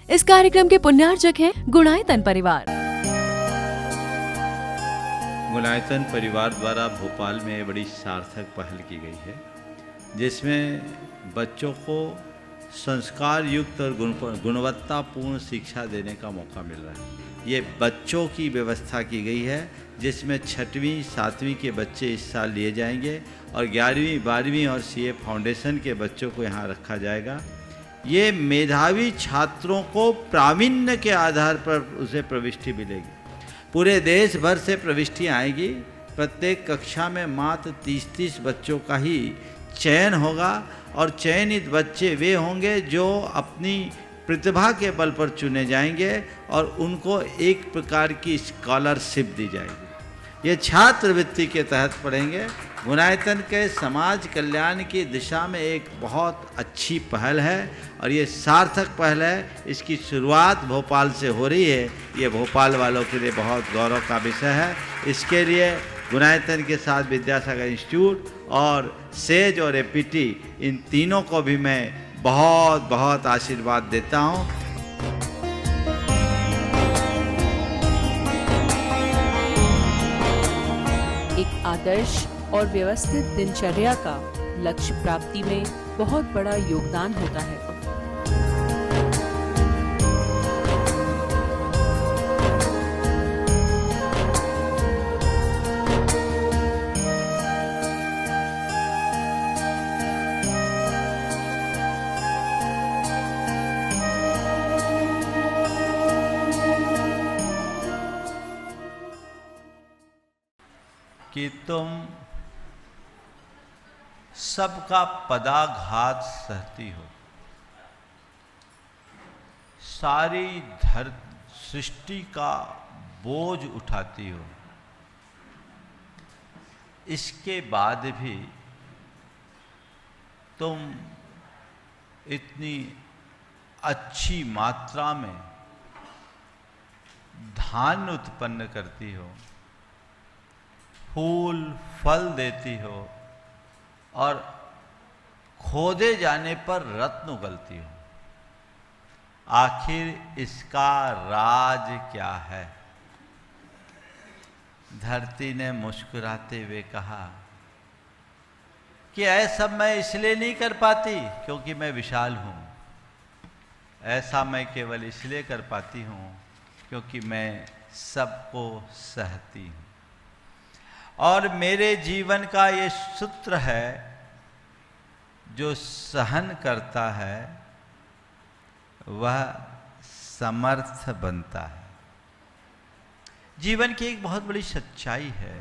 इस कार्यक्रम के पुण्यार्चक हैं गुणायतन परिवार। गुणायतन परिवार द्वारा भोपाल में बड़ी सार्थक पहल की गई है, जिसमें बच्चों को संस्कार युक्त और गुणवत्तापूर्ण शिक्षा देने का मौका मिल रहा है। ये बच्चों की व्यवस्था की गई है, जिसमें 6वीं 7वीं के बच्चे इस साल लिए जाएंगे और 11वीं 12वीं और सीए फाउंडेशन के बच्चों को यहाँ रखा जाएगा। ये मेधावी छात्रों को प्रावीण्य के आधार पर उसे प्रविष्टि मिलेगी। पूरे देश भर से प्रविष्टियाँ आएगी। प्रत्येक कक्षा में मात्र 30-30 बच्चों का ही चयन होगा और चयनित बच्चे वे होंगे जो अपनी प्रतिभा के बल पर चुने जाएंगे और उनको एक प्रकार की स्कॉलरशिप दी जाएगी। ये छात्रवृत्ति के तहत पढ़ेंगे। गुणायतन के समाज कल्याण की दिशा में एक बहुत अच्छी पहल है और ये सार्थक पहल है। इसकी शुरुआत भोपाल से हो रही है। ये भोपाल वालों के लिए बहुत गौरव का विषय है। इसके लिए गुणायतन के साथ विद्यासागर इंस्टीट्यूट और सेज और एपीटी, इन तीनों को भी मैं बहुत बहुत आशीर्वाद देता हूँ। एक आदर्श और व्यवस्थित दिनचर्या का लक्ष्य प्राप्ति में बहुत बड़ा योगदान होता है। कि तुम सबका पदाघात सहती हो, सारी सृष्टि का बोझ उठाती हो, इसके बाद भी तुम इतनी अच्छी मात्रा में धान्य उत्पन्न करती हो, फूल फल देती हो और खोदे जाने पर रत्न उगलती हो। आखिर इसका राज क्या है? धरती ने मुस्कुराते हुए कहा कि ऐसा मैं इसलिए नहीं कर पाती क्योंकि मैं विशाल हूँ। ऐसा मैं केवल इसलिए कर पाती हूँ क्योंकि मैं सबको सहती हूँ। और मेरे जीवन का ये सूत्र है, जो सहन करता है वह समर्थ बनता है। जीवन की एक बहुत बड़ी सच्चाई है।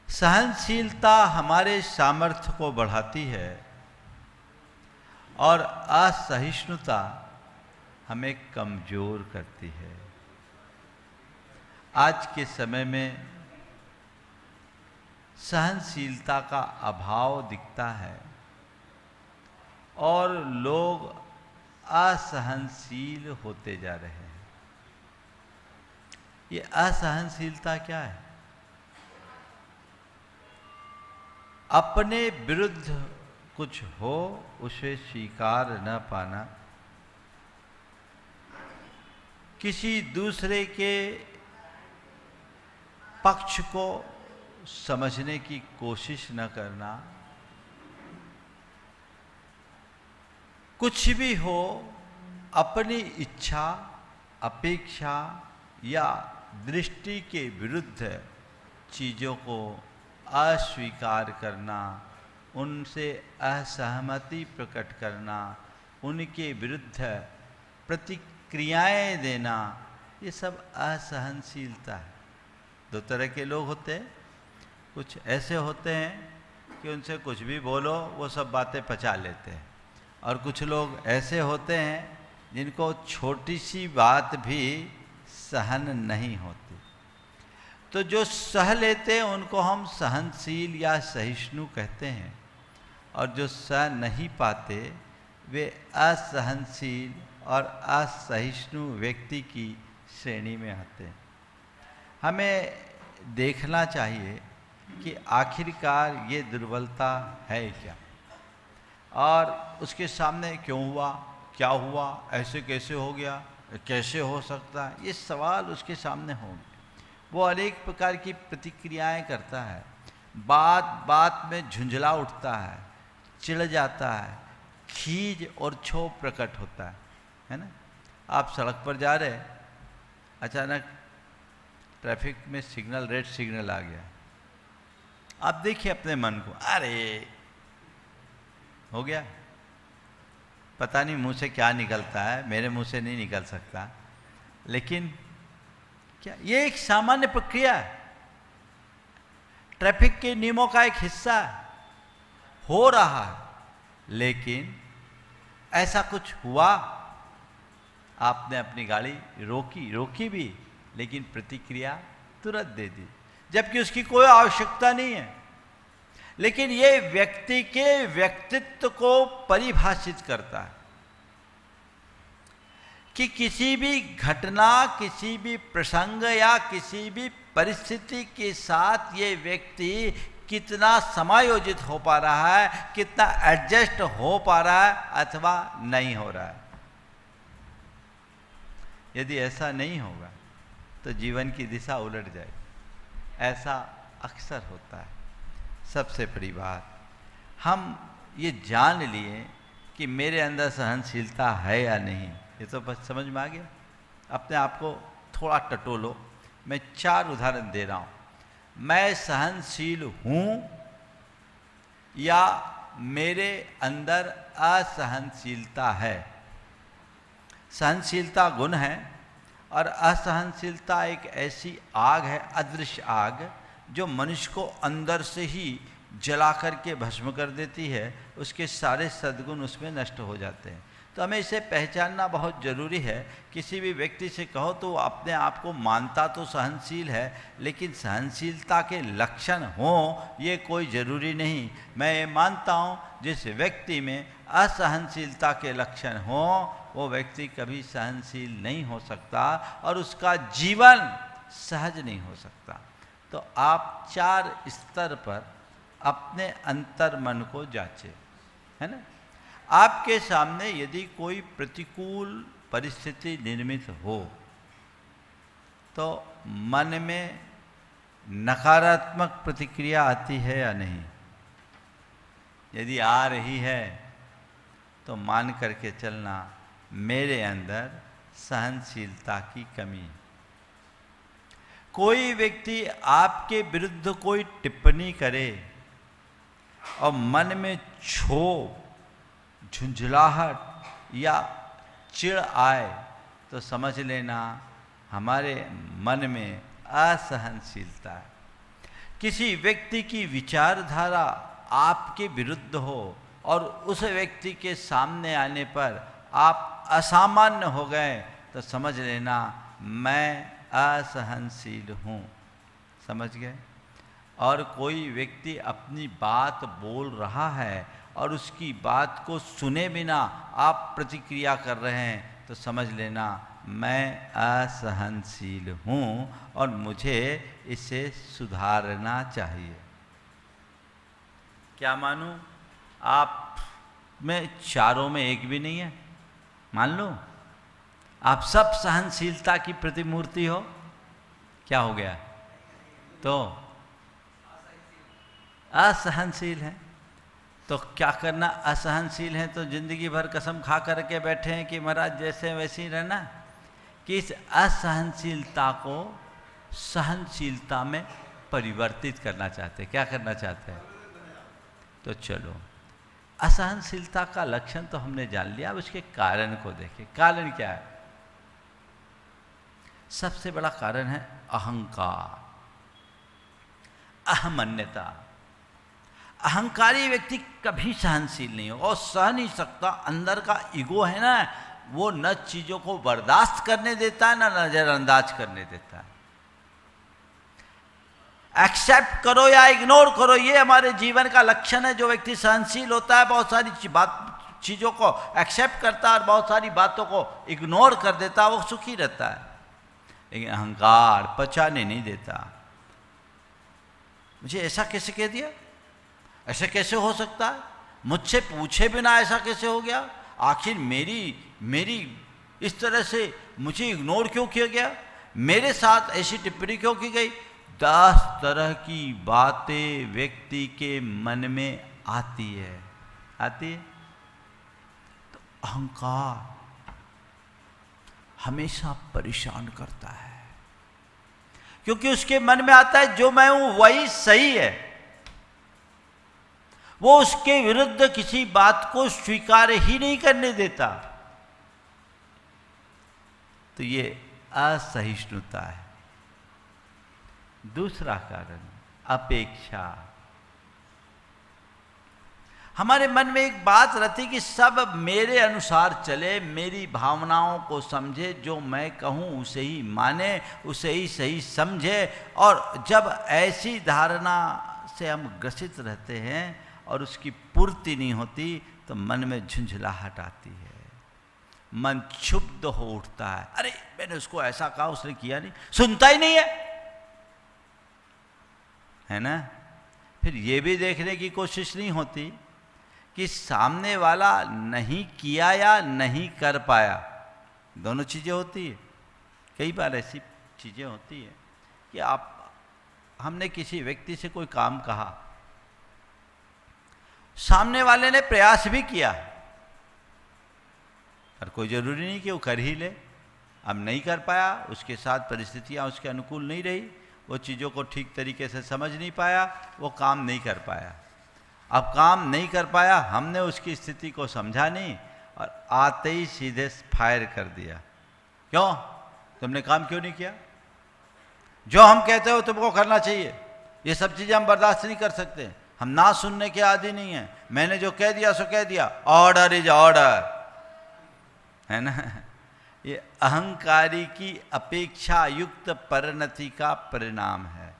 सहनशीलता हमारे सामर्थ्य को बढ़ाती है और असहिष्णुता हमें कमजोर करती है। आज के समय में सहनशीलता का अभाव दिखता है और लोग असहनशील होते जा रहे हैं। ये असहनशीलता क्या है? अपने विरुद्ध कुछ हो उसे स्वीकार न पाना, किसी दूसरे के पक्ष को समझने की कोशिश न करना, कुछ भी हो अपनी इच्छा, अपेक्षा या दृष्टि के विरुद्ध चीज़ों को अस्वीकार करना, उनसे असहमति प्रकट करना, उनके विरुद्ध प्रतिक्रियाएं देना, ये सब असहनशीलता है। दो तरह के लोग होते हैं। कुछ ऐसे होते हैं कि उनसे कुछ भी बोलो वो सब बातें पचा लेते हैं, और कुछ लोग ऐसे होते हैं जिनको छोटी सी बात भी सहन नहीं होती। तो जो सह लेते हैं उनको हम सहनशील या सहिष्णु कहते हैं, और जो सह नहीं पाते वे असहनशील और असहिष्णु व्यक्ति की श्रेणी में आते हैं। हमें देखना चाहिए कि आखिरकार ये दुर्बलता है क्या और उसके सामने क्यों हुआ, क्या हुआ, ऐसे कैसे हो गया, कैसे हो सकता है, ये सवाल उसके सामने होंगे। वो अनेक प्रकार की प्रतिक्रियाएं करता है, बात बात में झुंझला उठता है, चिढ़ जाता है, खीज और क्षोभ प्रकट होता है ना। आप सड़क पर जा रहे, अचानक ट्रैफिक में सिग्नल, रेड सिग्नल आ गया, आप देखिए अपने मन को, अरे हो गया, पता नहीं मुंह से क्या निकलता है, मेरे मुंह से नहीं निकल सकता, लेकिन क्या ये एक सामान्य प्रक्रिया है, ट्रैफिक के नियमों का एक हिस्सा है, हो रहा है। लेकिन ऐसा कुछ हुआ, आपने अपनी गाड़ी रोकी भी, लेकिन प्रतिक्रिया तुरंत दे दी, जबकि उसकी कोई आवश्यकता नहीं है। लेकिन ये व्यक्ति के व्यक्तित्व को परिभाषित करता है कि किसी भी घटना, किसी भी प्रसंग या किसी भी परिस्थिति के साथ ये व्यक्ति कितना समायोजित हो पा रहा है, कितना एडजस्ट हो पा रहा है अथवा नहीं हो रहा है। यदि ऐसा नहीं होगा तो जीवन की दिशा उलट जाएगी। ऐसा अक्सर होता है। सबसे बड़ी बात, हम ये जान लिए कि मेरे अंदर सहनशीलता है या नहीं, ये तो बस समझ में आ गया। अपने आप को थोड़ा टटोलो। मैं 4 उदाहरण दे रहा हूँ। मैं सहनशील हूँ या मेरे अंदर असहनशीलता है। सहनशीलता गुण है और असहनशीलता एक ऐसी आग है, अदृश्य आग, जो मनुष्य को अंदर से ही जला करके भस्म कर देती है। उसके सारे सद्गुण उसमें नष्ट हो जाते हैं। तो हमें इसे पहचानना बहुत ज़रूरी है। किसी भी व्यक्ति से कहो तो अपने आप को मानता तो सहनशील है, लेकिन सहनशीलता के लक्षण हों ये कोई ज़रूरी नहीं। मैं ये मानता हूँ जिस व्यक्ति में असहनशीलता के लक्षण हों वो व्यक्ति कभी सहनशील नहीं हो सकता और उसका जीवन सहज नहीं हो सकता। तो आप 4 स्तर पर अपने अंतर मन को जांचें, है ना। आपके सामने यदि कोई प्रतिकूल परिस्थिति निर्मित हो तो मन में नकारात्मक प्रतिक्रिया आती है या नहीं? यदि आ रही है तो मान करके चलना मेरे अंदर सहनशीलता की कमी है। कोई व्यक्ति आपके विरुद्ध कोई टिप्पणी करे और मन में क्षोभ, झुंझलाहट या चिढ़ आए तो समझ लेना हमारे मन में असहनशीलता है। किसी व्यक्ति की विचारधारा आपके विरुद्ध हो और उस व्यक्ति के सामने आने पर आप असामान्य हो गए तो समझ लेना मैं असहनशील हूँ। समझ गए? और कोई व्यक्ति अपनी बात बोल रहा है और उसकी बात को सुने बिना आप प्रतिक्रिया कर रहे हैं तो समझ लेना मैं असहनशील हूँ और मुझे इसे सुधारना चाहिए। क्या मानूं? आप में चारों में एक भी नहीं है। मान लो आप सब सहनशीलता की प्रतिमूर्ति हो, क्या हो गया? तो असहनशील है। तो क्या करना? असहनशील है तो जिंदगी भर कसम खा करके बैठे हैं कि महाराज जैसे वैसे ही रहना, कि इस असहनशीलता को सहनशीलता में परिवर्तित करना चाहते हैं। क्या करना चाहते हैं? तो चलो, असहनशीलता का लक्षण तो हमने जान लिया, अब उसके कारण को देखें। कारण क्या है? सबसे बड़ा कारण है अहंकार, अहमन्यता। अहंकारी व्यक्ति कभी सहनशील नहीं हो और सह नहीं सकता। अंदर का ईगो है ना, वो न चीजों को बर्दाश्त करने देता है, न नजरअंदाज करने देता है। एक्सेप्ट करो या इग्नोर करो, ये हमारे जीवन का लक्षण है। जो व्यक्ति सहनशील होता है बहुत सारी चीजों को एक्सेप्ट करता है और बहुत सारी बातों को इग्नोर कर देता है, वो सुखी रहता है। लेकिन अहंकार पचाने नहीं देता। मुझे ऐसा कैसे कह दिया, ऐसा कैसे हो सकता है, मुझसे पूछे बिना ऐसा कैसे हो गया, आखिर मेरी इस तरह से मुझे इग्नोर क्यों किया गया, मेरे साथ ऐसी टिप्पणी क्यों की गई। 10 तरह की बातें व्यक्ति के मन में आती है। तो अहंकार हमेशा परेशान करता है, क्योंकि उसके मन में आता है जो मैं हूं वही सही है। वो उसके विरुद्ध किसी बात को स्वीकार ही नहीं करने देता। तो ये असहिष्णुता है। दूसरा कारण अपेक्षा। हमारे मन में एक बात रहती कि सब मेरे अनुसार चले, मेरी भावनाओं को समझे, जो मैं कहूँ उसे ही माने, उसे ही सही समझे। और जब ऐसी धारणा से हम ग्रसित रहते हैं और उसकी पूर्ति नहीं होती तो मन में झुंझलाहट आती है, मन क्षुब्ध हो उठता है। अरे मैंने उसको ऐसा कहा, उसने किया नहीं, सुनता ही नहीं है ना। फिर ये भी देखने की कोशिश नहीं होती कि सामने वाला नहीं किया या नहीं कर पाया। दोनों चीज़ें होती है। कई बार ऐसी चीज़ें होती है कि हमने किसी व्यक्ति से कोई काम कहा, सामने वाले ने प्रयास भी किया, पर कोई ज़रूरी नहीं कि वो कर ही ले। अब नहीं कर पाया, उसके साथ परिस्थितियाँ उसके अनुकूल नहीं रही, वो चीज़ों को ठीक तरीके से समझ नहीं पाया, वो काम नहीं कर पाया। अब काम नहीं कर पाया, हमने उसकी स्थिति को समझा नहीं और आते ही सीधे फायर कर दिया। क्यों? तुमने काम क्यों नहीं किया? जो हम कहते हो तुमको करना चाहिए। ये सब चीज़ें हम बर्दाश्त नहीं कर सकते, हम ना सुनने के आदी नहीं हैं। मैंने जो कह दिया सो कह दिया, ऑर्डर इज ऑर्डर, है ना। ये अहंकारी की अपेक्षा युक्त परिणति का परिणाम है?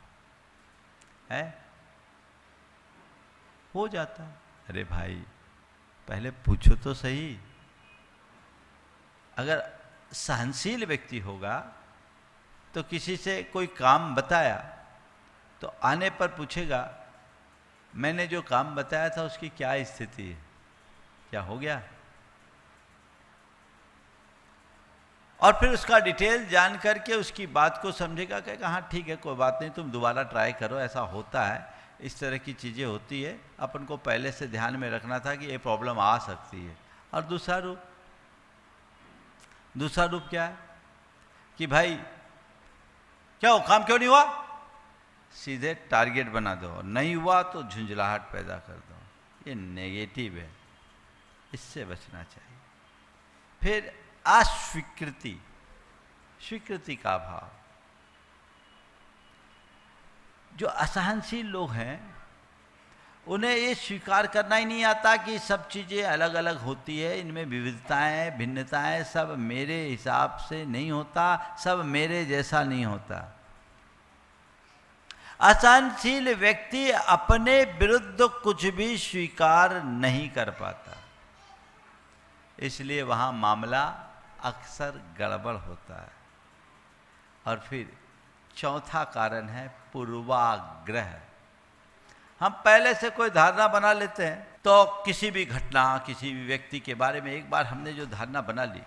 हो जाता है। अरे भाई पहले पूछो तो सही। अगर सहनशील व्यक्ति होगा तो किसी से कोई काम बताया तो आने पर पूछेगा मैंने जो काम बताया था उसकी क्या स्थिति है, क्या हो गया, और फिर उसका डिटेल जान करके उसकी बात को समझेगा, कहेगा हाँ ठीक है कोई बात नहीं, तुम दोबारा ट्राई करो, ऐसा होता है, इस तरह की चीज़ें होती है, अपन को पहले से ध्यान में रखना था कि ये प्रॉब्लम आ सकती है। और दूसरा रूप क्या है कि भाई क्या हो, काम क्यों नहीं हुआ, सीधे टारगेट बना दो, और नहीं हुआ तो झुंझलाहट पैदा कर दो। ये नेगेटिव है, इससे बचना चाहिए। फिर अस्वीकृति, स्वीकृति का भाव। जो असहनशील लोग हैं उन्हें ये स्वीकार करना ही नहीं आता कि सब चीज़ें अलग अलग होती है, इनमें विविधताएं भिन्नताएं, सब मेरे हिसाब से नहीं होता, सब मेरे जैसा नहीं होता। असहनशील व्यक्ति अपने विरुद्ध कुछ भी स्वीकार नहीं कर पाता, इसलिए वहाँ मामला अक्सर गड़बड़ होता है। और फिर चौथा कारण है पूर्वाग्रह। हम पहले से कोई धारणा बना लेते हैं, तो किसी भी घटना, किसी भी व्यक्ति के बारे में एक बार हमने जो धारणा बना ली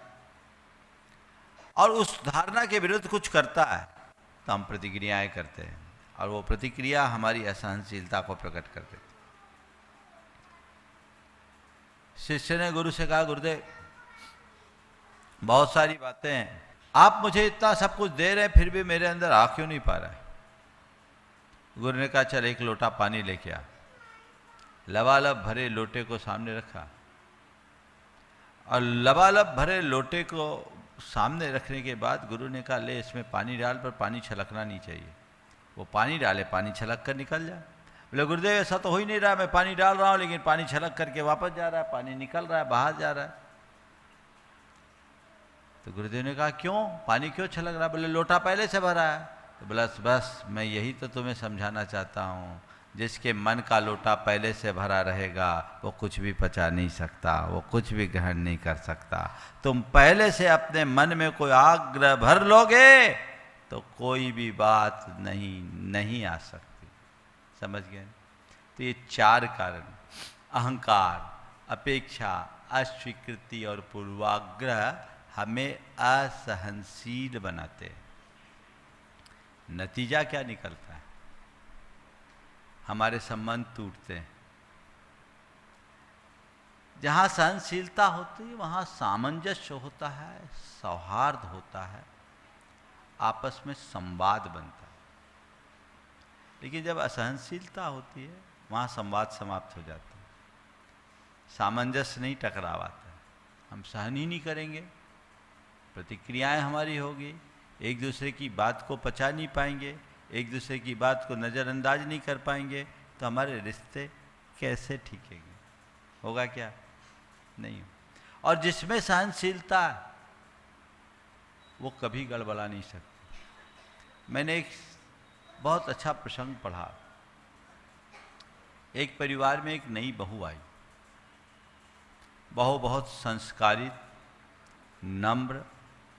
और उस धारणा के विरुद्ध कुछ करता है तो हम प्रतिक्रियाएं करते हैं, और वो प्रतिक्रिया हमारी असहनशीलता को प्रकट कर देती। शिष्य ने गुरु से कहा, गुरुदेव बहुत सारी बातें हैं, आप मुझे इतना सब कुछ दे रहे हैं, फिर भी मेरे अंदर आ क्यों नहीं पा रहा है। गुरु ने कहा चल एक लोटा पानी लेके आ। लबालब भरे लोटे को सामने रखा, और लबालब भरे लोटे को सामने रखने के बाद गुरु ने कहा ले इसमें पानी डाल, पर पानी छलकना नहीं चाहिए। वो पानी डाले, पानी छलक कर निकल जाए। बोले गुरुदेव ऐसा तो हो ही नहीं रहा, मैं पानी डाल रहा हूँ लेकिन पानी छलक करके वापस जा रहा है, पानी निकल रहा है, बाहर जा रहा है। तो गुरुदेव ने कहा क्यों, पानी क्यों छलक रहा? बोले लोटा पहले से भरा है। तो बोला बस मैं यही तो तुम्हें समझाना चाहता हूँ, जिसके मन का लोटा पहले से भरा रहेगा वो कुछ भी पचा नहीं सकता, वो कुछ भी ग्रहण नहीं कर सकता। तुम पहले से अपने मन में कोई आग्रह भर लोगे तो कोई भी बात नहीं आ सकती। समझ गए? तो ये चार कारण, अहंकार, अपेक्षा, अस्वीकृति और पूर्वाग्रह हमें असहनशील बनाते हैं। नतीजा क्या निकलता है? हमारे संबंध टूटते हैं। जहाँ सहनशीलता होती है वहाँ सामंजस्य होता है, सौहार्द होता है, आपस में संवाद बनता है। लेकिन जब असहनशीलता होती है वहाँ संवाद समाप्त हो जाता है, सामंजस्य नहीं, टकराव आता है। हम सहन ही नहीं करेंगे, प्रतिक्रियाएं हमारी होगी, एक दूसरे की बात को पचा नहीं पाएंगे, एक दूसरे की बात को नज़रअंदाज नहीं कर पाएंगे, तो हमारे रिश्ते कैसे टिकेंगे? होगा क्या? नहीं। और जिसमें सहनशीलता है वो कभी गड़बड़ा नहीं सकती। मैंने एक बहुत अच्छा प्रसंग पढ़ा। एक परिवार में एक नई बहू आई। बहू बहुत संस्कारित, नम्र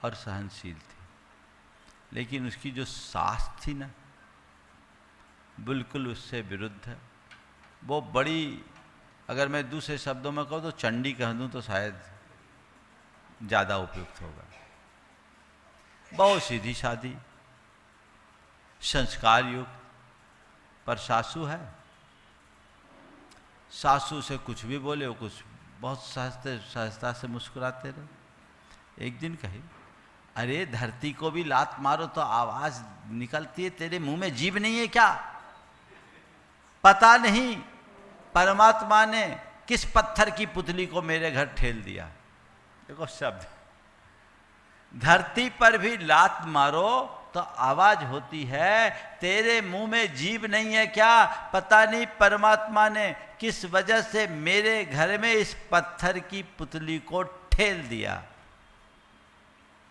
और सहनशील थी, लेकिन उसकी जो सास थी ना, बिल्कुल उससे विरुद्ध है। वो बड़ी, अगर मैं दूसरे शब्दों में कहूँ तो चंडी कह दूँ तो शायद ज़्यादा उपयुक्त होगा। बहुत सीधी सादी, संस्कार युक्त, पर सासू है। सासू से कुछ भी बोले वो कुछ बहुत सहजता से मुस्कुराते रहे। एक दिन कही, अरे धरती को भी लात मारो तो आवाज निकलती है, तेरे मुंह में जीभ नहीं है क्या? पता नहीं परमात्मा ने किस पत्थर की पुतली को मेरे घर ठेल दिया। देखो शब्द, धरती पर भी लात मारो तो आवाज होती है, तेरे मुंह में जीभ नहीं है क्या? पता नहीं परमात्मा ने किस वजह से मेरे घर में इस पत्थर की पुतली को ठेल दिया।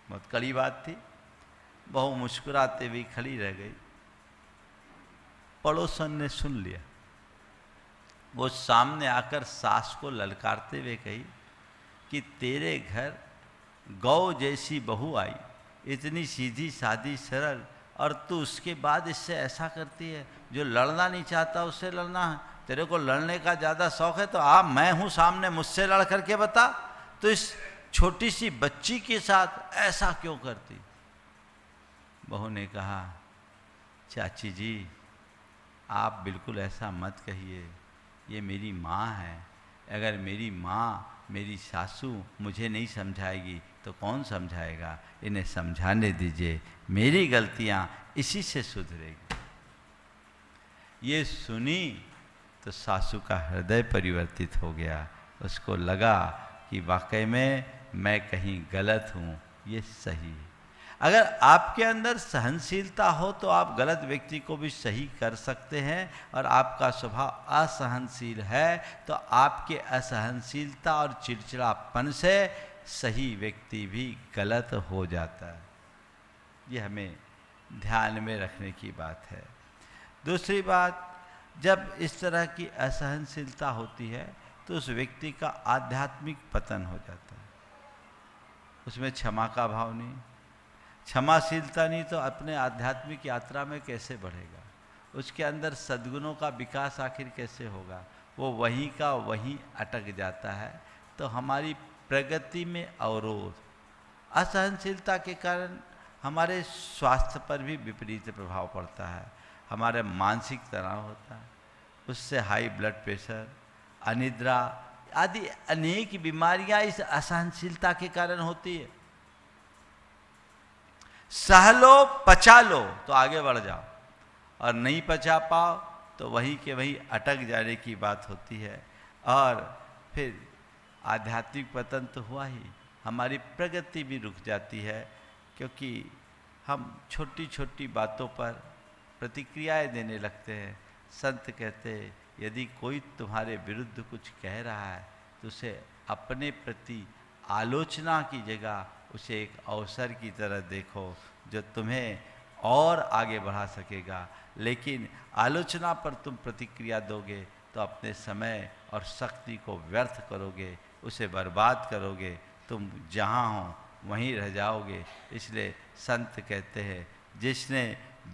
बहुत कड़ी बात थी। बहू मुस्कुराते हुए खड़ी रह गई। पड़ोसन ने सुन लिया। वो सामने आकर सास को ललकारते हुए कही कि तेरे घर गौ जैसी बहू आई, इतनी सीधी सादी सरल, और तू उसके बाद इससे ऐसा करती है। जो लड़ना नहीं चाहता उससे लड़ना है। तेरे को लड़ने का ज़्यादा शौक है तो आ, मैं हूँ सामने, मुझसे लड़ करके बता। तो इस छोटी सी बच्ची के साथ ऐसा क्यों करती? बहू ने कहा, चाची जी आप बिल्कुल ऐसा मत कहिए, ये मेरी माँ है। अगर मेरी माँ, मेरी सासू मुझे नहीं समझाएगी तो कौन समझाएगा? इन्हें समझाने दीजिए, मेरी गलतियाँ इसी से सुधरेगी। ये सुनी तो सासू का हृदय परिवर्तित हो गया। उसको लगा कि वाकई में मैं कहीं गलत हूँ, ये सही है। अगर आपके अंदर सहनशीलता हो तो आप गलत व्यक्ति को भी सही कर सकते हैं, और आपका स्वभाव असहनशील है तो आपके असहनशीलता और चिड़चिड़ापन से सही व्यक्ति भी गलत हो जाता है। ये हमें ध्यान में रखने की बात है। दूसरी बात, जब इस तरह की असहनशीलता होती है तो उस व्यक्ति का आध्यात्मिक पतन हो जाता है। उसमें क्षमा का भाव नहीं, क्षमाशीलता नहीं तो अपने आध्यात्मिक यात्रा में कैसे बढ़ेगा? उसके अंदर सद्गुणों का विकास आखिर कैसे होगा? वो वहीं का वहीं अटक जाता है। तो हमारी प्रगति में अवरोध, असहनशीलता के कारण हमारे स्वास्थ्य पर भी विपरीत प्रभाव पड़ता है। हमारे मानसिक तनाव होता है, उससे हाई ब्लड प्रेशर, अनिद्रा आदि अनेक बीमारियां इस असहनशीलता के कारण होती है। सह लो, पचा लो तो आगे बढ़ जाओ, और नहीं पचा पाओ तो वहीं के वहीं अटक जाने की बात होती है, और फिर आध्यात्मिक पतन तो हुआ ही, हमारी प्रगति भी रुक जाती है, क्योंकि हम छोटी छोटी बातों पर प्रतिक्रियाएं देने लगते हैं। संत कहते हैं, यदि कोई तुम्हारे विरुद्ध कुछ कह रहा है तो उसे अपने प्रति आलोचना की जगह उसे एक अवसर की तरह देखो जो तुम्हें और आगे बढ़ा सकेगा। लेकिन आलोचना पर तुम प्रतिक्रिया दोगे तो अपने समय और शक्ति को व्यर्थ करोगे, उसे बर्बाद करोगे, तुम जहाँ हो वहीं रह जाओगे। इसलिए संत कहते हैं, जिसने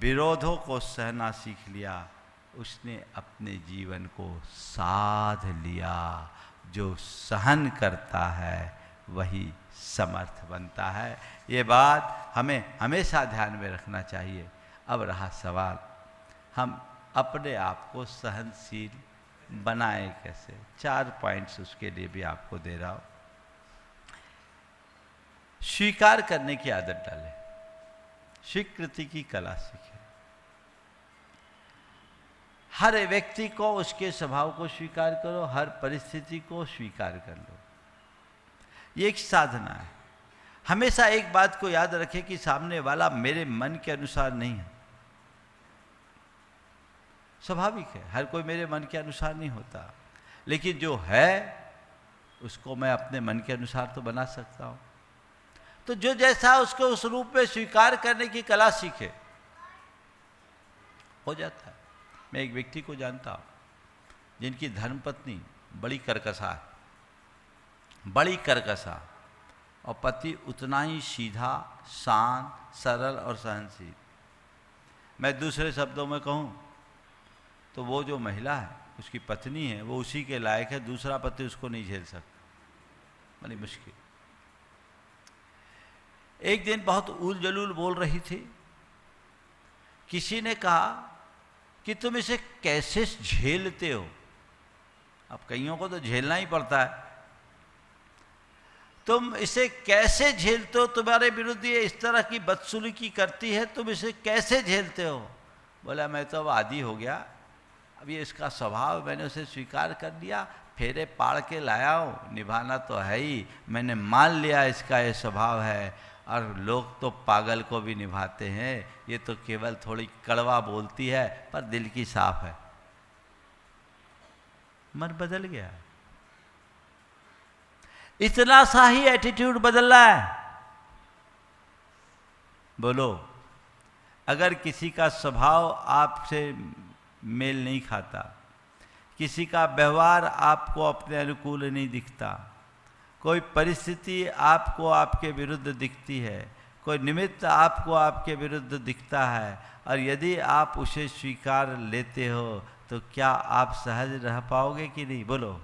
विरोधों को सहना सीख लिया उसने अपने जीवन को साध लिया। जो सहन करता है वही समर्थ बनता है। ये बात हमें हमेशा ध्यान में रखना चाहिए। अब रहा सवाल, हम अपने आप को सहनशील बनाए कैसे? 4 पॉइंट्स उसके लिए भी आपको दे रहा हूं। स्वीकार करने की आदत डालें, स्वीकृति की कला सीखें। हर व्यक्ति को उसके स्वभाव को स्वीकार करो, हर परिस्थिति को स्वीकार कर लो। ये एक साधना है। हमेशा एक बात को याद रखें कि सामने वाला मेरे मन के अनुसार नहीं है। स्वाभाविक है, हर कोई मेरे मन के अनुसार नहीं होता, लेकिन जो है उसको मैं अपने मन के अनुसार तो बना सकता हूं। तो जो जैसा उसको उस रूप में स्वीकार करने की कला सीखे, हो जाता है। मैं एक व्यक्ति को जानता हूं जिनकी धर्मपत्नी बड़ी कर्कशा है, बड़ी कर्कशा, और पति उतना ही सीधा, शांत, सरल और सहनशील। मैं दूसरे शब्दों में कहूं तो वो जो महिला है, उसकी पत्नी है, वो उसी के लायक है, दूसरा पति उसको नहीं झेल सकता। बड़ी मुश्किल। एक दिन बहुत उल जलूल बोल रही थी। किसी ने कहा कि तुम इसे कैसे झेलते हो? अब कईयों को तो झेलना ही पड़ता है। तुम इसे कैसे झेलते हो? तुम्हारे विरुद्ध ये इस तरह की बदसलूकी करती है, तुम इसे कैसे झेलते हो? बोला, मैं तो अब आदी हो गया, अब ये इसका स्वभाव, मैंने उसे स्वीकार कर लिया, फेरे पाड़ के लाया हूँ, निभाना तो है ही। मैंने मान लिया इसका ये स्वभाव है। और लोग तो पागल को भी निभाते हैं, ये तो केवल थोड़ी कड़वा बोलती है पर दिल की साफ है। मन बदल गया। इतना सा ही एटीट्यूड बदल रहा है। बोलो, अगर किसी का स्वभाव आपसे मेल नहीं खाता, किसी का व्यवहार आपको अपने अनुकूल नहीं दिखता, कोई परिस्थिति आपको आपके विरुद्ध दिखती है, कोई निमित्त आपको आपके विरुद्ध दिखता है, और यदि आप उसे स्वीकार लेते हो तो क्या आप सहज रह पाओगे कि नहीं? बोलो,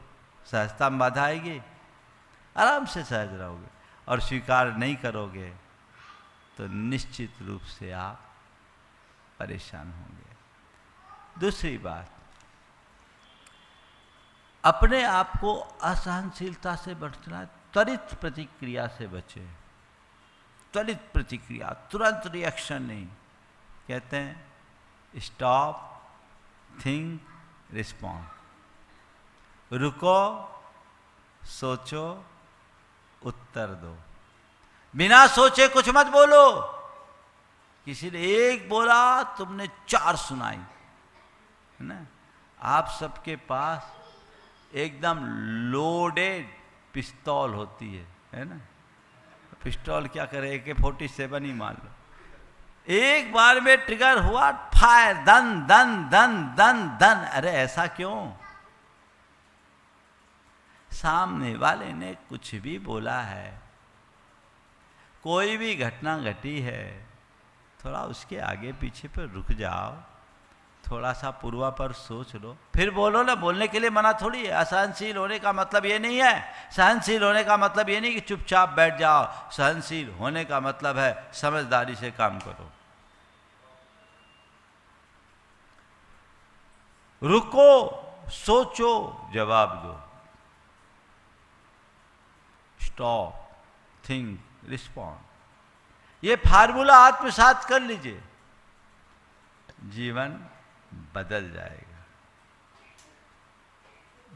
सहजता में बाधा आएगी? आराम से सहज रहोगे। और स्वीकार नहीं करोगे तो निश्चित रूप से आप परेशान होंगे। दूसरी बात, अपने आप को असहनशीलता से बचना, त्वरित प्रतिक्रिया से बचे। त्वरित प्रतिक्रिया, तुरंत रिएक्शन नहीं। कहते हैं स्टॉप, थिंक, रिस्पॉन्ड। रुको, सोचो, उत्तर दो। बिना सोचे कुछ मत बोलो। किसी ने एक बोला, तुमने 4 सुनाई, है ना? आप सबके पास एकदम लोडेड पिस्तौल होती है ना? पिस्तौल क्या करे, AK-47 ही मान लो। एक बार में ट्रिगर हुआ, फायर, दन दन दन दन दन। अरे ऐसा क्यों? सामने वाले ने कुछ भी बोला है, कोई भी घटना घटी है, थोड़ा उसके आगे पीछे पर रुक जाओ, थोड़ा सा पूर्वापर सोच लो, फिर बोलो ना। बोलने के लिए मना थोड़ी है। असहनशील होने का मतलब ये नहीं है, सहनशील होने का मतलब ये नहीं कि चुपचाप बैठ जाओ। सहनशील होने का मतलब है समझदारी से काम करो। रुको, सोचो, जवाब दो। Stop, think, respond. ये फार्मूला आत्मसात कर लीजिए, जीवन बदल जाएगा।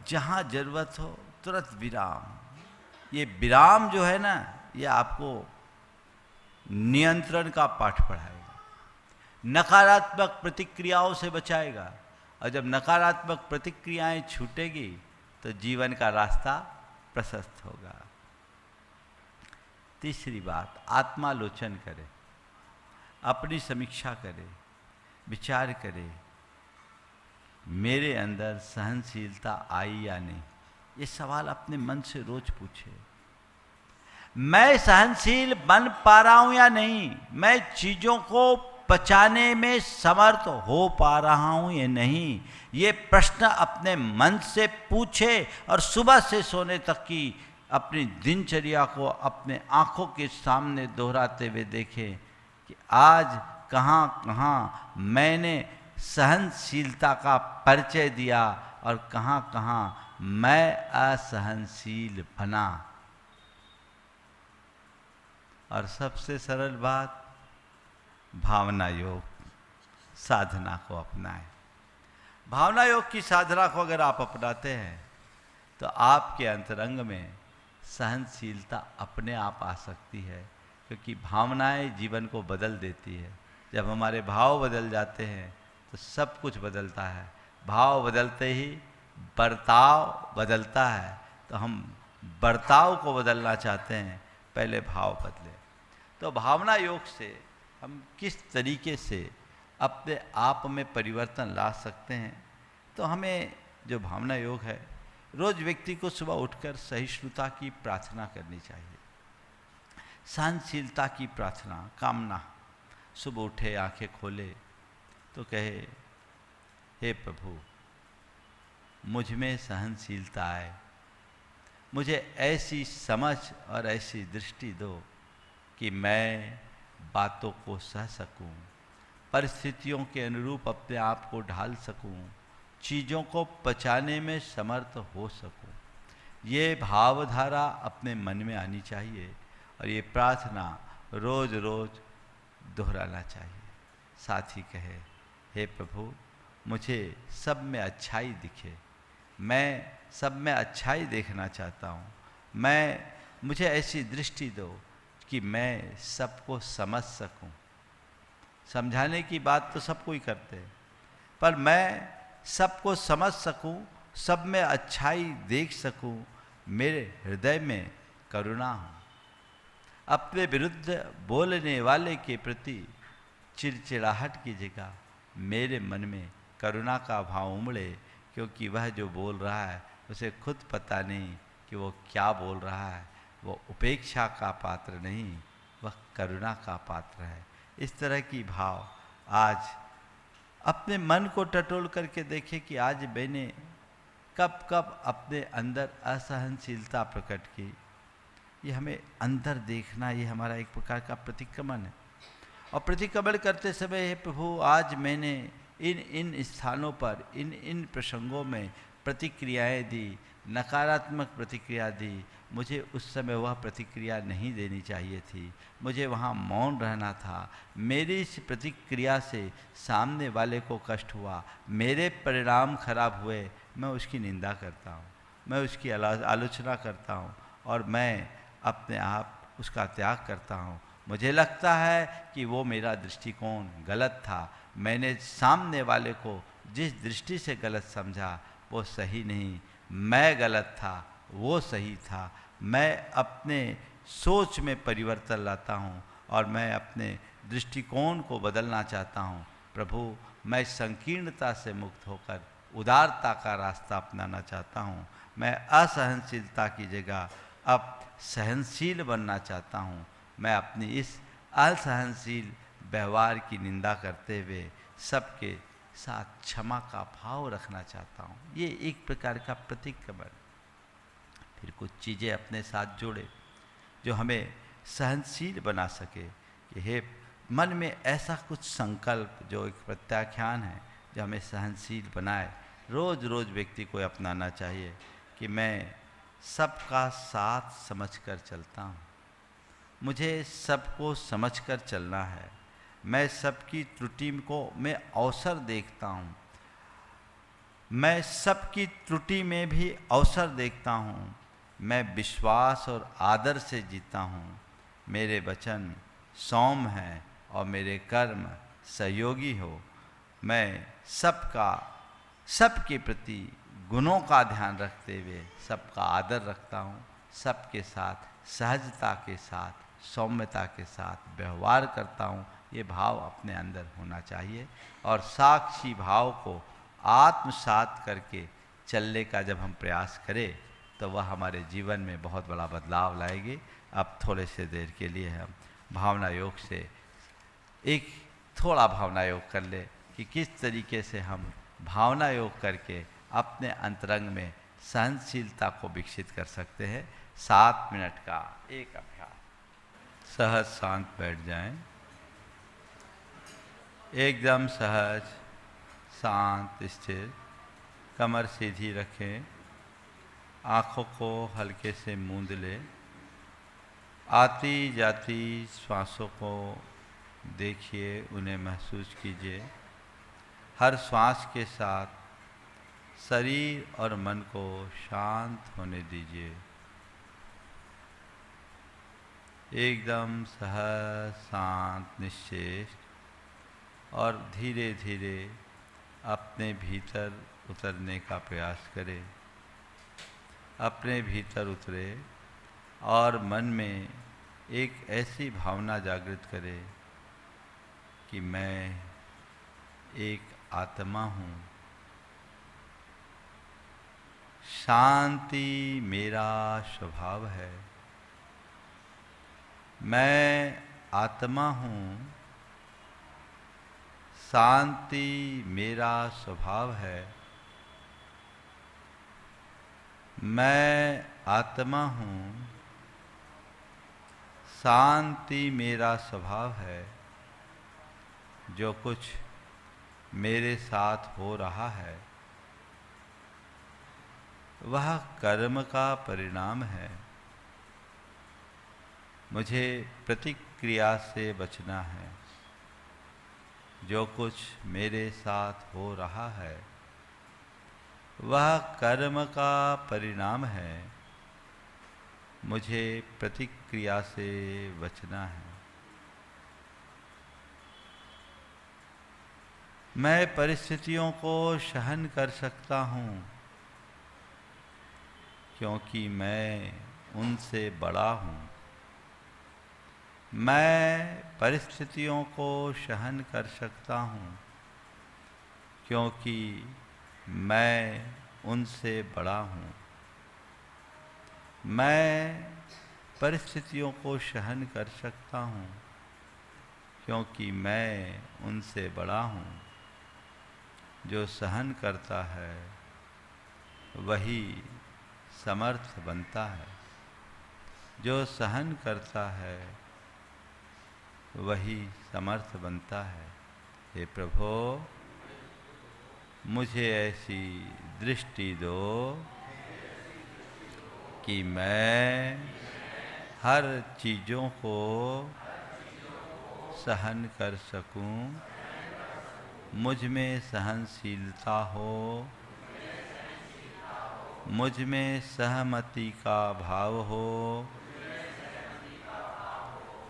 जहां जरूरत हो तुरंत विराम। ये विराम जो है ना, ये आपको नियंत्रण का पाठ पढ़ाएगा, नकारात्मक प्रतिक्रियाओं से बचाएगा। और जब नकारात्मक प्रतिक्रियाएं छूटेगी तो जीवन का रास्ता प्रशस्त होगा। तीसरी बात, आत्मालोचन करें, अपनी समीक्षा करें, विचार करें, मेरे अंदर सहनशीलता आई या नहीं। ये सवाल अपने मन से रोज पूछे। मैं सहनशील बन पा रहा हूं या नहीं? मैं चीजों को पचाने में समर्थ हो पा रहा हूँ या नहीं, ये प्रश्न अपने मन से पूछे और सुबह से सोने तक की अपनी दिनचर्या को अपने आँखों के सामने दोहराते हुए देखें कि आज कहाँ कहाँ मैंने सहनशीलता का परिचय दिया और कहाँ कहाँ मैं असहनशील बना। और सबसे सरल बात, भावना योग साधना को अपनाएं। भावना योग की साधना को अगर आप अपनाते हैं तो आपके अंतरंग में सहनशीलता अपने आप आ सकती है, क्योंकि भावनाएं जीवन को बदल देती है। जब हमारे भाव बदल जाते हैं तो सब कुछ बदलता है। भाव बदलते ही बर्ताव बदलता है। तो हम बर्ताव को बदलना चाहते हैं, पहले भाव बदले। तो भावना योग से हम किस तरीके से अपने आप में परिवर्तन ला सकते हैं, तो हमें जो भावना योग है, रोज व्यक्ति को सुबह उठकर सहिष्णुता की प्रार्थना करनी चाहिए, सहनशीलता की प्रार्थना, कामना। सुबह उठे, आंखें खोले तो कहे, हे प्रभु, मुझ में सहनशीलता आए, मुझे ऐसी समझ और ऐसी दृष्टि दो कि मैं बातों को सह सकूं, परिस्थितियों के अनुरूप अपने आप को ढाल सकूं, चीज़ों को पचाने में समर्थ हो सकूं। ये भावधारा अपने मन में आनी चाहिए और ये प्रार्थना रोज रोज दोहराना चाहिए। साथ ही कहे, हे प्रभु, मुझे सब में अच्छाई दिखे, मैं सब में अच्छाई देखना चाहता हूँ। मुझे ऐसी दृष्टि दो कि मैं सबको समझ सकूं। समझाने की बात तो सब कोई करते हैं, पर मैं सबको समझ सकूं, सब में अच्छाई देख सकूं, मेरे हृदय में करुणा हो। अपने विरुद्ध बोलने वाले के प्रति चिड़चिड़ाहट की जगह मेरे मन में करुणा का भाव उमड़े, क्योंकि वह जो बोल रहा है उसे खुद पता नहीं कि वो क्या बोल रहा है। वो उपेक्षा का पात्र नहीं, वह करुणा का पात्र है। इस तरह की भाव आज अपने मन को टटोल करके देखें कि आज मैंने कब कब अपने अंदर असहनशीलता प्रकट की। ये हमें अंदर देखना, ये हमारा एक प्रकार का प्रतिक्रमण है। और प्रतिक्रमण करते समय, हे प्रभु, आज मैंने इन स्थानों पर इन प्रसंगों में प्रतिक्रियाएं दी, नकारात्मक प्रतिक्रिया दी। मुझे उस समय वह प्रतिक्रिया नहीं देनी चाहिए थी, मुझे वहाँ मौन रहना था। मेरी इस प्रतिक्रिया से सामने वाले को कष्ट हुआ, मेरे परिणाम खराब हुए, मैं उसकी निंदा करता हूँ, मैं उसकी आलोचना करता हूँ और मैं अपने आप उसका त्याग करता हूँ। मुझे लगता है कि वो मेरा दृष्टिकोण गलत था, मैंने सामने वाले को जिस दृष्टि से गलत समझा वो सही नहीं, मैं गलत था, वो सही था। मैं अपने सोच में परिवर्तन लाता हूँ और मैं अपने दृष्टिकोण को बदलना चाहता हूँ। प्रभु, मैं संकीर्णता से मुक्त होकर उदारता का रास्ता अपनाना चाहता हूँ। मैं असहनशीलता की जगह अब सहनशील बनना चाहता हूँ। मैं अपनी इस असहनशील व्यवहार की निंदा करते हुए सबके साथ क्षमा का भाव रखना चाहता हूँ। ये एक प्रकार का प्रतिक्रमण। फिर कुछ चीज़ें अपने साथ जोड़े जो हमें सहनशील बना सके कि हे, मन में ऐसा कुछ संकल्प जो एक प्रत्याख्यान है जो हमें सहनशील बनाए। रोज़ रोज़ व्यक्ति को अपनाना चाहिए कि मैं सबका साथ समझकर चलता हूँ, मुझे सबको समझकर चलना है, मैं सबकी त्रुटि को मैं अवसर देखता हूँ, मैं सबकी त्रुटि में भी अवसर देखता हूँ, मैं विश्वास और आदर से जीता हूँ, मेरे वचन सौम्य हैं और मेरे कर्म सहयोगी हो। मैं सबके प्रति गुणों का ध्यान रखते हुए सबका आदर रखता हूँ, सबके साथ सहजता के साथ, सौम्यता के साथ व्यवहार करता हूँ। ये भाव अपने अंदर होना चाहिए और साक्षी भाव को आत्मसात करके चलने का जब हम प्रयास करें तो वह हमारे जीवन में बहुत बड़ा बदलाव लाएगी। अब थोड़े से देर के लिए हम भावना योग से एक थोड़ा भावना योग कर ले कि किस तरीके से हम भावना योग करके अपने अंतरंग में सहनशीलता को विकसित कर सकते हैं। 7 मिनट का एक अभ्यास। सहज शांत बैठ जाएं, एकदम सहज शांत स्थिर। कमर सीधी रखें, आँखों को हल्के से मूंद ले। आती जाती श्वासों को देखिए, उन्हें महसूस कीजिए। हर श्वास के साथ शरीर और मन को शांत होने दीजिए। एकदम सहज शांत निश्चेष्ट, और धीरे धीरे अपने भीतर उतरने का प्रयास करें। अपने भीतर उतरे और मन में एक ऐसी भावना जागृत करें कि मैं एक आत्मा हूँ। शांति मेरा स्वभाव है। मैं आत्मा हूँ, शांति मेरा स्वभाव है। मैं आत्मा हूँ, शांति मेरा स्वभाव है। जो कुछ मेरे साथ हो रहा है वह कर्म का परिणाम है। मुझे प्रतिक्रिया से बचना है। जो कुछ मेरे साथ हो रहा है वह कर्म का परिणाम है। मुझे प्रतिक्रिया से बचना है। मैं परिस्थितियों को सहन कर सकता हूँ क्योंकि मैं उनसे बड़ा हूँ। मैं परिस्थितियों को सहन कर सकता हूँ क्योंकि मैं उनसे बड़ा हूँ। मैं परिस्थितियों को सहन कर सकता हूँ क्योंकि मैं उनसे बड़ा हूँ। जो सहन करता है वही समर्थ बनता है। जो सहन करता है वही समर्थ बनता है। हे प्रभु, मुझे ऐसी दृष्टि दो कि मैं हर चीज़ों को सहन कर सकूं। मुझ में सहनशीलता हो, मुझ में सहमति का भाव हो।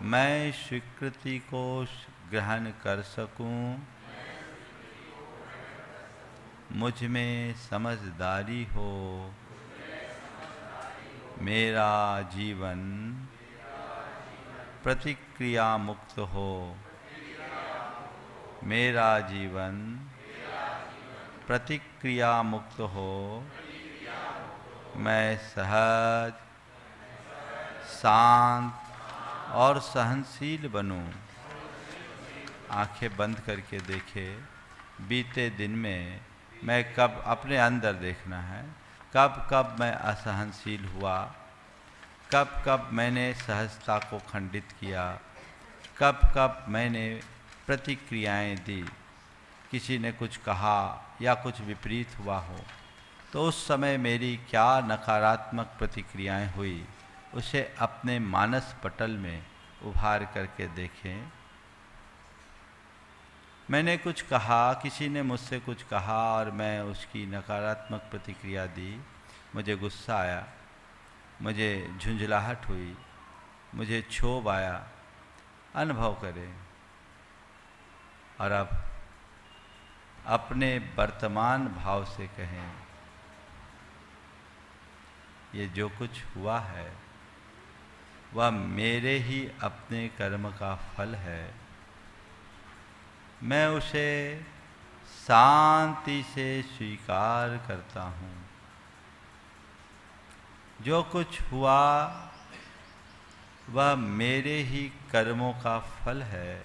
मैं स्वीकृति को ग्रहण कर सकूं। मुझ में समझदारी हो। मेरा जीवन प्रतिक्रिया मुक्त हो। मेरा जीवन प्रतिक्रिया मुक्त हो। मैं सहज, शांत और सहनशील बनूं। आंखें बंद करके देखें, बीते दिन में मैं कब, अपने अंदर देखना है, कब कब मैं असहनशील हुआ, कब कब मैंने सहजता को खंडित किया, कब कब मैंने प्रतिक्रियाएं दी। किसी ने कुछ कहा या कुछ विपरीत हुआ हो तो उस समय मेरी क्या नकारात्मक प्रतिक्रियाएं हुई, उसे अपने मानस पटल में उभार करके देखें। मैंने कुछ कहा, किसी ने मुझसे कुछ कहा और मैं उसकी नकारात्मक प्रतिक्रिया दी। मुझे गुस्सा आया, मुझे झुंझलाहट हुई, मुझे क्षोभ आया। अनुभव करें और अब अपने वर्तमान भाव से कहें, ये जो कुछ हुआ है वह मेरे ही अपने कर्म का फल है। मैं उसे शांति से स्वीकार करता हूँ। जो कुछ हुआ वह मेरे ही कर्मों का फल है।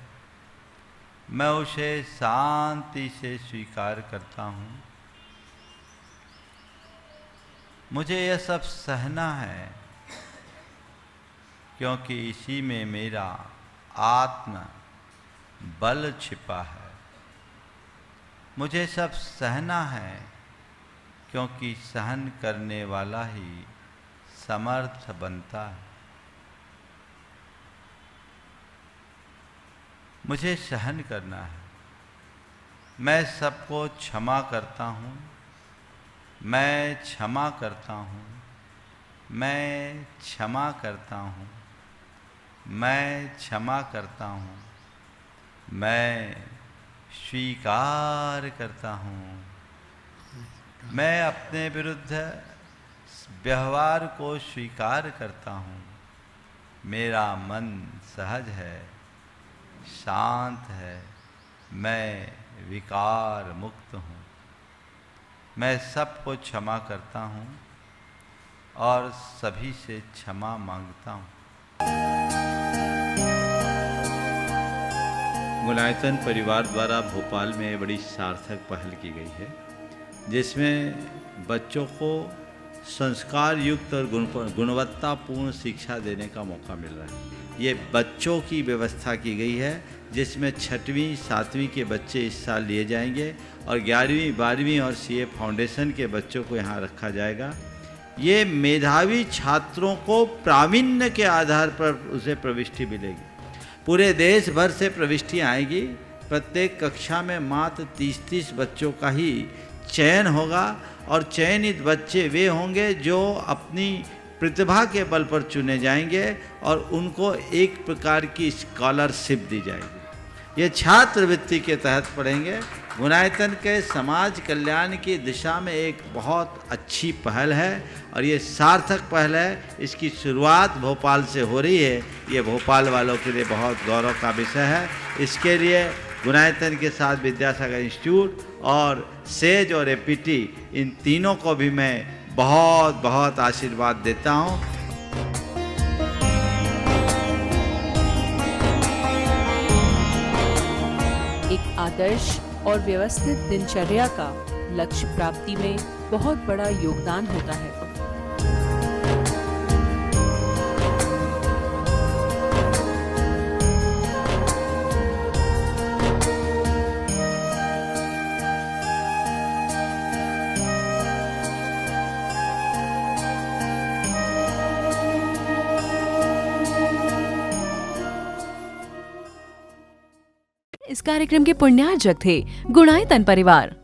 मैं उसे शांति से स्वीकार करता हूँ। मुझे यह सब सहना है क्योंकि इसी में मेरा आत्म बल छिपा है। मुझे सब सहना है क्योंकि सहन करने वाला ही समर्थ बनता है। मुझे सहन करना है। मैं सबको क्षमा करता हूँ। मैं क्षमा करता हूँ। मैं क्षमा करता हूँ। मैं क्षमा करता हूँ। मैं स्वीकार करता हूँ। मैं अपने विरुद्ध व्यवहार को स्वीकार करता हूँ। मेरा मन सहज है, शांत है। मैं विकार मुक्त हूँ। मैं सबको क्षमा करता हूँ और सभी से क्षमा मांगता हूँ। गुणायतन परिवार द्वारा भोपाल में बड़ी सार्थक पहल की गई है, जिसमें बच्चों को संस्कार युक्त और गुणवत्तापूर्ण शिक्षा देने का मौका मिल रहा है। ये बच्चों की व्यवस्था की गई है, जिसमें 6वीं 7वीं के बच्चे इस साल लिए जाएंगे और 11वीं 12वीं और सीए फाउंडेशन के बच्चों को यहाँ रखा जाएगा। ये मेधावी छात्रों को प्रावीण्य के आधार पर उसे प्रविष्टि मिलेगी। पूरे देश भर से प्रविष्टियाँ आएगी। प्रत्येक कक्षा में मात्र 30-30 बच्चों का ही चयन होगा और चयनित बच्चे वे होंगे जो अपनी प्रतिभा के बल पर चुने जाएंगे और उनको एक प्रकार की स्कॉलरशिप दी जाएगी। ये छात्रवृत्ति के तहत पढ़ेंगे। गुणायतन के समाज कल्याण की दिशा में एक बहुत अच्छी पहल है और ये सार्थक पहल है। इसकी शुरुआत भोपाल से हो रही है। ये भोपाल वालों के लिए बहुत गौरव का विषय है। इसके लिए गुणायतन के साथ विद्यासागर इंस्टीट्यूट और सेज और एपीटी, इन तीनों को भी मैं बहुत बहुत आशीर्वाद देता हूँ। एक आदर्श और व्यवस्थित दिनचर्या का लक्ष्य प्राप्ति में बहुत बड़ा योगदान होता है। इस कार्यक्रम के पुण्यार्जक थे गुणायतन परिवार।